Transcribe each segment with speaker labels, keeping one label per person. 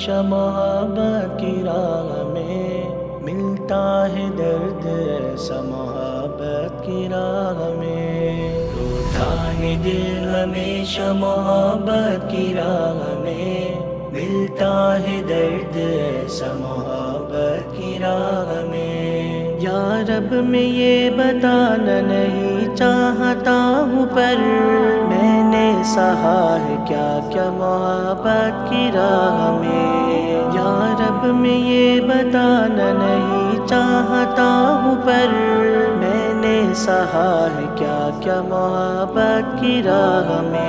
Speaker 1: ہمیشہ محبت کی راہ میں ملتا ہے درد ایسا محبت کی راہ میں، روتا ہے دل ہمیشہ محبت کی راہ میں ملتا ہے درد ایسا محبت کی راہ میں۔ یا رب میں یہ بتانا نہیں چاہتا ہوں پر میں نے سہا ہے کیا کیا محبت کی راہ میں، یا رب میں یہ بتانا نہیں چاہتا ہوں پر میں نے سہا ہے کیا کیا محبت کی راہ میں۔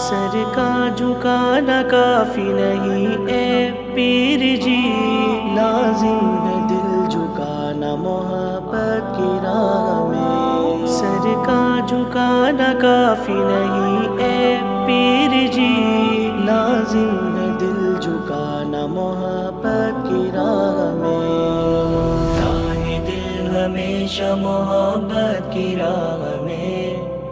Speaker 1: سر کا جھکانا کافی نہیں اے پیر جی، لازم ہے دل جھکانا محبت کی راہ میں۔ سر کا جھکانا کافی نہیں اے پیر جی، لازم ہے دل جھکانا محبت کی راہ میں، روتا ہے دل ہمیشہ محبت کی راہ میں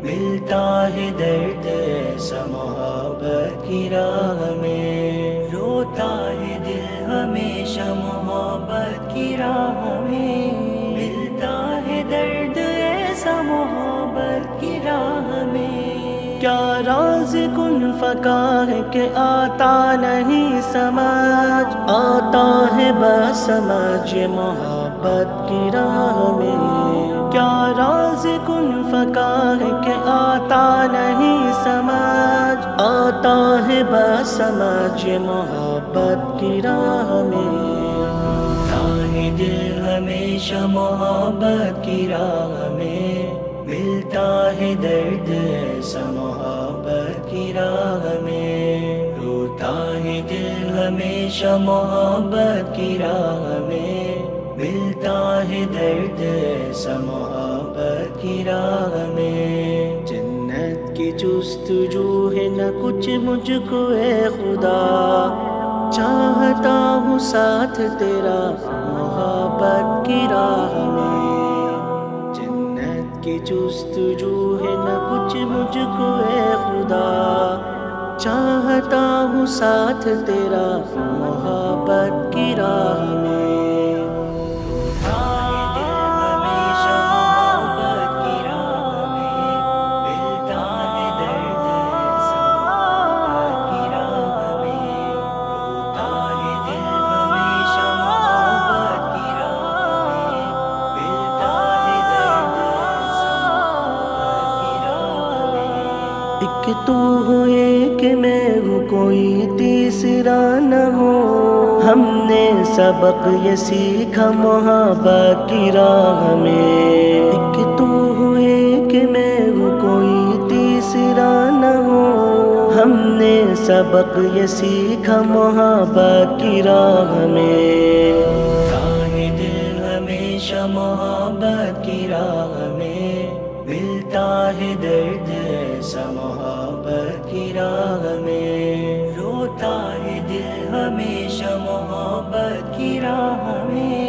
Speaker 1: ملتا ہے درد ایسا محبت کی راہ میں، روتا ہے دل ہمیشہ محبت کی راہ میں ملتا ہے درد ایسا محبت کی راہ میں۔ کیا راز کن فکا ہے کہ آتا نہیں سمجھ، آتا ہے بس سمجھ محبت کی راہ میں، کیا راز کن فکا ہے کہ آتا نہیں سمجھ، آتا ہے بس سمجھ محبت کی راہ میں، روتا ہے دل ہمیشہ محبت کی راہ میں ملتا ہے درد ایسا محبت کی راہ میں، روتا ہے دل ہمیشہ محبت کی راہ میں ملتا ہے درد ایسا محبت کی راہ میں۔ جنت کی جستجو ہے نہ کچھ مجھ کو اے خدا، چاہتا ہوں ساتھ تیرا محبت کی راہ میں، جنت کی جستجو ہے نہ کچھ مجھ کو اے خدا، چاہتا ہوں ساتھ تیرا محبت کی راہ میں۔ ایک تو ہو ایک میں ہوں کوئی تیسرا نہ ہو، ہم نے سبق یہ سیکھا محبت کی راہ میں، ایک تو ہو ایک میں ہوں کوئی تیسرا نہ ہو، ہم نے سبق یہ سیکھا محبت کی راہ میں، روتا ہے دل ہمیشہ محبت کی راہ میں ملتا ہے درد ایسا محبت کی راہ میں، روتا ہے دل ہمیشہ محبت کی راہ میں۔